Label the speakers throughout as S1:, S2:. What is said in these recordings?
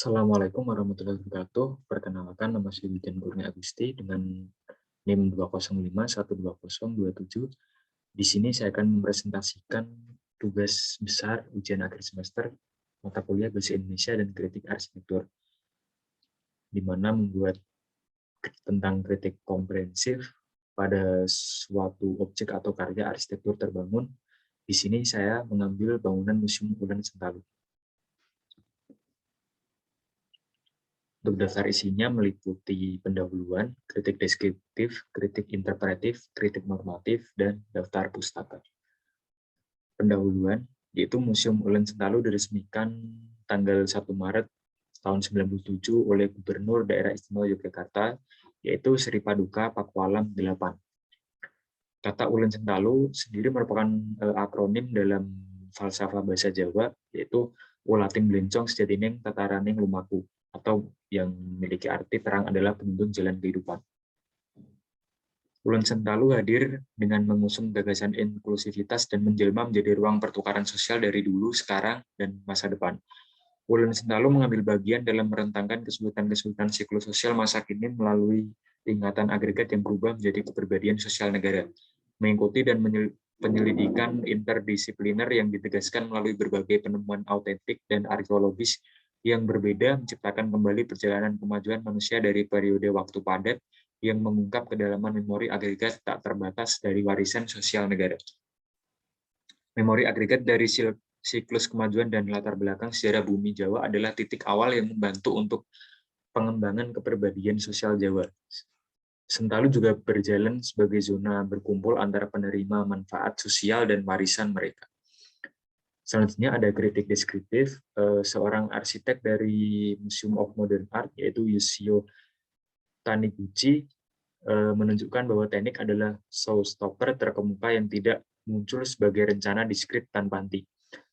S1: Assalamualaikum warahmatullahi wabarakatuh. Perkenalkan, nama saya Wijen Kurnia Agusti dengan NIM 205120027. Di sini saya akan mempresentasikan tugas besar ujian akhir semester mata kuliah Bahasa Indonesia dan Kritik Arsitektur, di mana membuat tentang kritik komprehensif pada suatu objek atau karya arsitektur terbangun. Di sini saya mengambil bangunan Museum Ulen Sentalu. Untuk daftar isinya meliputi pendahuluan, kritik deskriptif, kritik interpretif, kritik normatif, dan daftar pustaka. Pendahuluan, yaitu Museum Ulen Sentalu diresmikan tanggal 1 Maret tahun 97 oleh Gubernur Daerah Istimewa Yogyakarta, yaitu Sri Paduka Pakualam 8. Kata Ulen Sentalu sendiri merupakan akronim dalam falsafah bahasa Jawa, yaitu Ulating Blencong Sejatining Tataraning Lumaku, atau yang memiliki arti terang adalah penuntun jalan kehidupan. Ulen Sentalu hadir dengan mengusung gagasan inklusivitas dan menjelma menjadi ruang pertukaran sosial dari dulu, sekarang, dan masa depan. Ulen Sentalu mengambil bagian dalam merentangkan kesulitan-kesulitan siklus sosial masa kini melalui tingkatan agregat yang berubah menjadi kepribadian sosial negara, mengikuti dan penyelidikan interdisipliner yang ditegaskan melalui berbagai penemuan autentik dan arkeologis yang berbeda, menciptakan kembali perjalanan kemajuan manusia dari periode waktu padat yang mengungkap kedalaman memori agregat tak terbatas dari warisan sosial negara. Memori agregat dari siklus kemajuan dan latar belakang sejarah bumi Jawa adalah titik awal yang membantu untuk pengembangan kepribadian sosial Jawa. Sentalu juga berjalan sebagai zona berkumpul antara penerima manfaat sosial dan warisan mereka. Selanjutnya ada kritik deskriptif, seorang arsitek dari Museum of Modern Art, yaitu Yoshio Taniguchi, menunjukkan bahwa teknik adalah showstopper terkemuka yang tidak muncul sebagai rencana diskrit tanpa henti.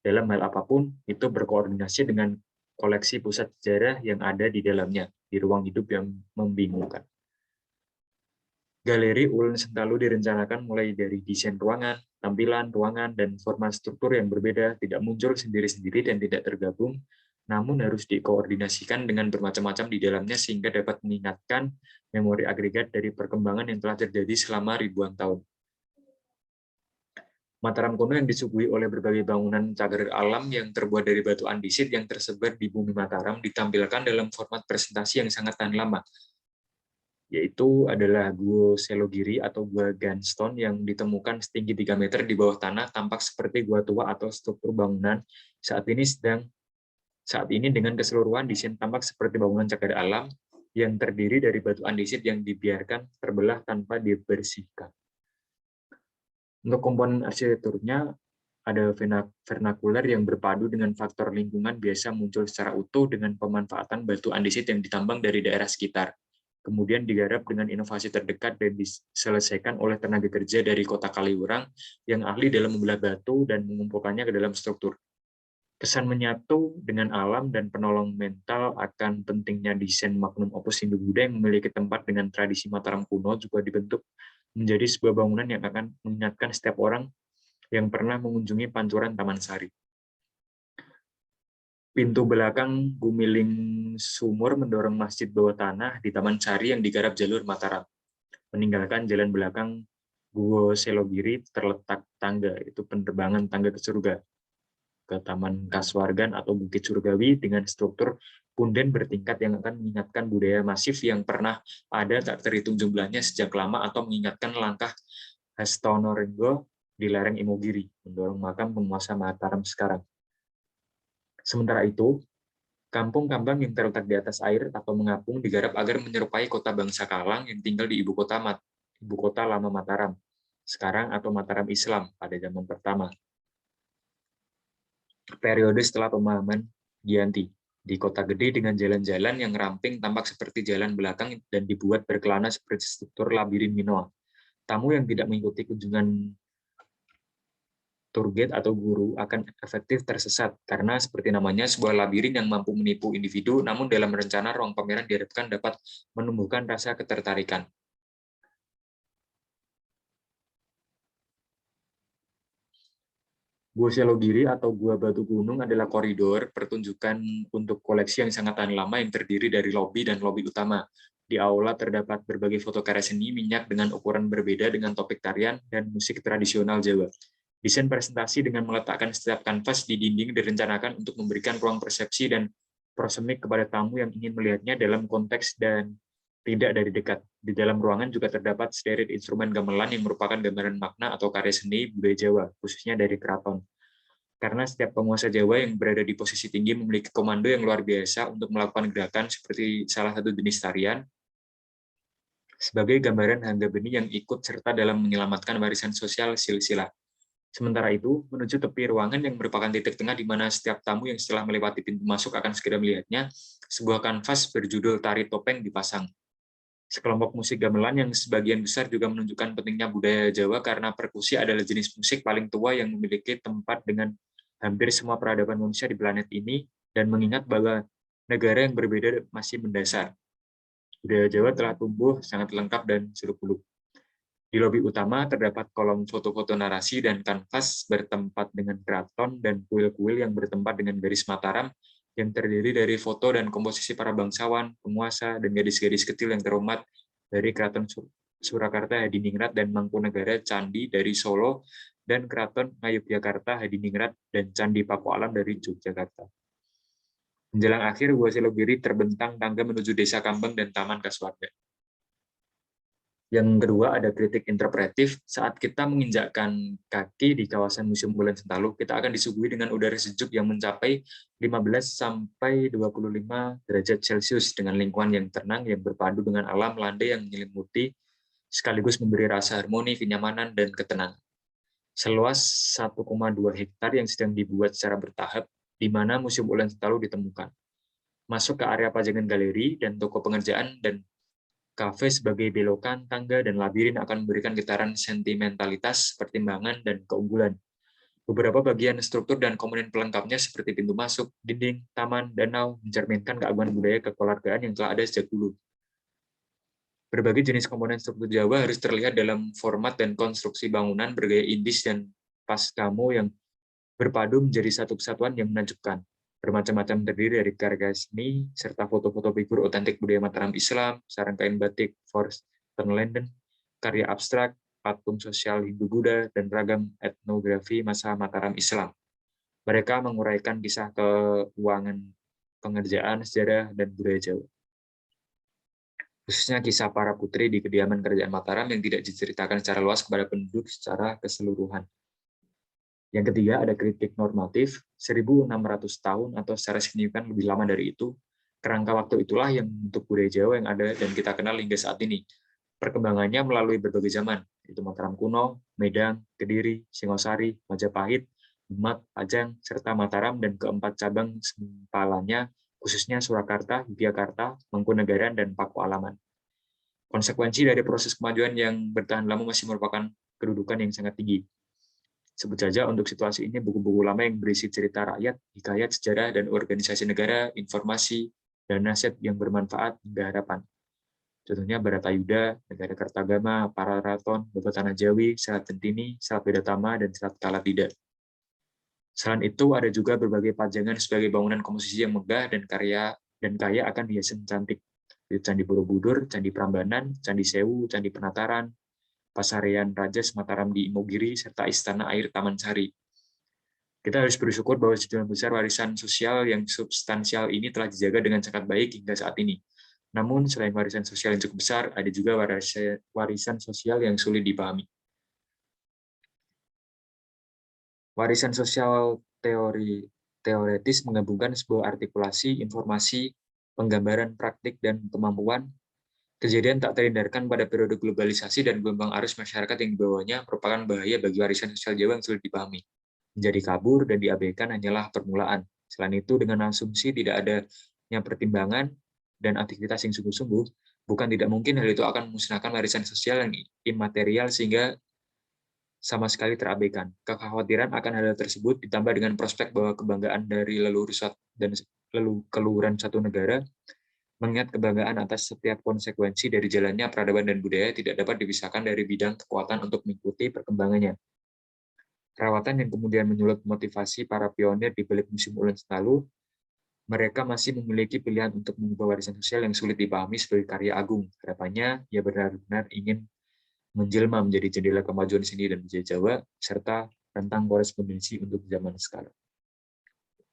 S1: Dalam hal apapun, itu berkoordinasi dengan koleksi pusat sejarah yang ada di dalamnya, di ruang hidup yang membingungkan. Galeri Ulen Sentalu direncanakan mulai dari desain ruangan, tampilan ruangan, dan format struktur yang berbeda, tidak muncul sendiri-sendiri dan tidak tergabung, namun harus dikoordinasikan dengan bermacam-macam di dalamnya sehingga dapat mengingatkan memori agregat dari perkembangan yang telah terjadi selama ribuan tahun. Mataram kuno yang disuguhi oleh berbagai bangunan cagar alam yang terbuat dari batu andesit yang tersebar di bumi Mataram ditampilkan dalam format presentasi yang sangat tahan lama, yaitu adalah Gua Selogiri atau Gua Gunstone yang ditemukan setinggi 3 meter di bawah tanah, tampak seperti gua tua atau struktur bangunan. Saat ini dengan keseluruhan desain tampak seperti bangunan cagar alam yang terdiri dari batu andesit yang dibiarkan terbelah tanpa dibersihkan. Untuk komponen arsitekturnya, ada vernakuler yang berpadu dengan faktor lingkungan biasa muncul secara utuh dengan pemanfaatan batu andesit yang ditambang dari daerah sekitar. Kemudian digarap dengan inovasi terdekat dan diselesaikan oleh tenaga kerja dari Kota Kaliurang yang ahli dalam membelah batu dan mengumpulkannya ke dalam struktur. Kesan menyatu dengan alam dan penolong mental akan pentingnya desain magnum opus Hindu-Buddha yang memiliki tempat dengan tradisi Mataram kuno juga dibentuk menjadi sebuah bangunan yang akan mengingatkan setiap orang yang pernah mengunjungi Pancuran Taman Sari. Pintu belakang Gumiling Sumur mendorong masjid bawah tanah di Taman Sari yang digarap jalur Mataram. Meninggalkan jalan belakang Gua Selogiri terletak tangga, itu penerbangan tangga ke surga, ke Taman Kaswargan atau Bukit Surgawi dengan struktur punden bertingkat yang akan mengingatkan budaya masif yang pernah ada tak terhitung jumlahnya sejak lama atau mengingatkan langkah Hastonorenggo di lereng Imogiri, mendorong makam penguasa Mataram sekarang. Sementara itu, Kampung Kambang yang terletak di atas air atau mengapung digarap agar menyerupai kota bangsa Kalang yang tinggal di ibu kota lama Mataram, sekarang atau Mataram Islam pada zaman pertama. Periode setelah pemahaman Giyanti, di kota gede dengan jalan-jalan yang ramping tampak seperti jalan belakang dan dibuat berkelana seperti struktur labirin Minoa. Tamu yang tidak mengikuti kunjungan tour guide atau guru akan efektif tersesat, karena seperti namanya sebuah labirin yang mampu menipu individu, namun dalam rencana ruang pameran diharapkan dapat menumbuhkan rasa ketertarikan. Gua Selogiri atau Gua Batu Gunung adalah koridor pertunjukan untuk koleksi yang sangat tahan lama yang terdiri dari lobi dan lobi utama. Di aula terdapat berbagai foto karya seni minyak dengan ukuran berbeda dengan topik tarian dan musik tradisional Jawa. Desain presentasi dengan meletakkan setiap kanvas di dinding direncanakan untuk memberikan ruang persepsi dan prosemik kepada tamu yang ingin melihatnya dalam konteks dan tidak dari dekat. Di dalam ruangan juga terdapat sederet instrumen gamelan yang merupakan gambaran makna atau karya seni budaya Jawa, khususnya dari keraton. Karena setiap penguasa Jawa yang berada di posisi tinggi memiliki komando yang luar biasa untuk melakukan gerakan seperti salah satu jenis tarian, sebagai gambaran harga benih yang ikut serta dalam menyelamatkan warisan sosial silsilah. Sementara itu, menuju tepi ruangan yang merupakan titik tengah di mana setiap tamu yang setelah melewati pintu masuk akan segera melihatnya, sebuah kanvas berjudul Tari Topeng dipasang. Sekelompok musik gamelan yang sebagian besar juga menunjukkan pentingnya budaya Jawa karena perkusi adalah jenis musik paling tua yang memiliki tempat dengan hampir semua peradaban manusia di planet ini, dan mengingat bahwa negara yang berbeda masih mendasar. Budaya Jawa telah tumbuh sangat lengkap dan seluk-beluk. Di lobi utama terdapat kolom foto-foto narasi dan kanvas bertempat dengan keraton dan kuil-kuil yang bertempat dengan garis Mataram yang terdiri dari foto dan komposisi para bangsawan, penguasa, dan gadis-gadis kecil yang terhormat dari Keraton Surakarta Hadiningrat dan Mangkunegara Candi dari Solo, dan Keraton Ngayogyakarta Hadiningrat dan Candi Pakualam dari Yogyakarta. Menjelang akhir, Gua Selogiri terbentang tangga menuju Desa Kambang dan Taman Kasuarga. Yang kedua, ada kritik interpretif. Saat kita menginjakkan kaki di kawasan Museum Ulen Sentalu, kita akan disuguhi dengan udara sejuk yang mencapai 15 sampai 25 derajat Celcius dengan lingkungan yang tenang yang berpadu dengan alam landai yang menyelimuti sekaligus memberi rasa harmoni, kenyamanan, dan ketenangan. Seluas 1,2 hektar yang sedang dibuat secara bertahap, di mana Museum Ulen Sentalu ditemukan. Masuk ke area pajangan galeri dan toko pengerjaan dan kafe sebagai belokan, tangga, dan labirin akan memberikan getaran sentimentalitas, pertimbangan, dan keunggulan. Beberapa bagian struktur dan komponen pelengkapnya seperti pintu masuk, dinding, taman, danau, mencerminkan keagungan budaya kekeluargaan yang telah ada sejak dulu. Berbagai jenis komponen struktur Jawa harus terlihat dalam format dan konstruksi bangunan bergaya Indis dan Paskamo yang berpadu menjadi satu kesatuan yang menakjubkan. Bermacam-macam terdiri dari karya seni, serta foto-foto figur otentik budaya Mataram Islam, sarang kain batik Forsten Landen, karya abstrak, patung sosial Hindu-Buddha, dan ragam etnografi masa Mataram Islam. Mereka menguraikan kisah keuangan pengerjaan, sejarah, dan budaya Jawa. Khususnya kisah para putri di kediaman kerajaan Mataram yang tidak diceritakan secara luas kepada penduduk secara keseluruhan. Yang ketiga, ada kritik normatif, 1.600 tahun atau secara signifikan lebih lama dari itu. Kerangka waktu itulah yang membentuk budaya Jawa yang ada dan kita kenal hingga saat ini. Perkembangannya melalui berbagai zaman, yaitu Mataram kuno, Medan, Kediri, Singosari, Majapahit, Demak, Pajang, serta Mataram dan keempat cabang sempalannya, khususnya Surakarta, Yogyakarta, Mangkunegaran, dan Pakualaman. Konsekuensi dari proses kemajuan yang bertahan lama masih merupakan kedudukan yang sangat tinggi. Sebut saja untuk situasi ini buku-buku lama yang berisi cerita rakyat, hikayat sejarah dan organisasi negara, informasi, dan nasihat yang bermanfaat hingga harapan. Contohnya Baratayuda, Negara Kertagama, Pararaton, Babat Tanah Jawi, Selat Centini, Selat Wedatama, dan Selat Kalatida. Selain itu, ada juga berbagai pajangan sebagai bangunan komposisi yang megah dan kaya akan hiasan cantik. Candi Borobudur, Candi Prambanan, Candi Sewu, Candi Penataran, Pasarian Raja Mataram di Imogiri, serta Istana Air Taman Sari. Kita harus bersyukur bahwa sejumlah besar warisan sosial yang substansial ini telah dijaga dengan sangat baik hingga saat ini. Namun, selain warisan sosial yang cukup besar, ada juga warisan sosial yang sulit dipahami. Warisan sosial teoretis menggabungkan sebuah artikulasi, informasi, penggambaran praktik, dan kemampuan. Kejadian tak terhindarkan pada periode globalisasi dan gelombang arus masyarakat yang dibawanya merupakan bahaya bagi warisan sosial Jawa yang sulit dipahami. Menjadi kabur dan diabaikan hanyalah permulaan. Selain itu, dengan asumsi tidak adanya pertimbangan dan aktivitas yang sungguh-sungguh, bukan tidak mungkin hal itu akan memusnahkan warisan sosial yang imaterial sehingga sama sekali terabaikan. Kekhawatiran akan hal tersebut ditambah dengan prospek bahwa kebanggaan dari keluhuran satu negara, mengingat kebanggaan atas setiap konsekuensi dari jalannya peradaban dan budaya tidak dapat dipisahkan dari bidang kekuatan untuk mengikuti perkembangannya. Perawatan yang kemudian menyulut motivasi para pionir di balik Museum Ulen Sentalu, mereka masih memiliki pilihan untuk mengubah warisan sosial yang sulit dipahami sebagai karya agung. Harapannya, ia benar-benar ingin menjelma menjadi jendela kemajuan seni dan budaya Jawa, serta rentang korespondensi untuk zaman sekarang.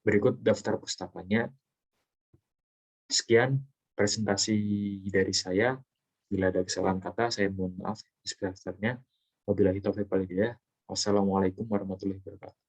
S1: Berikut daftar pustakanya. Sekian presentasi dari saya. Bila ada kesalahan kata, saya mohon maaf. Sebesar-besarnya. Wabillahi taufiq wal hidayah. Wassalamualaikum warahmatullahi wabarakatuh.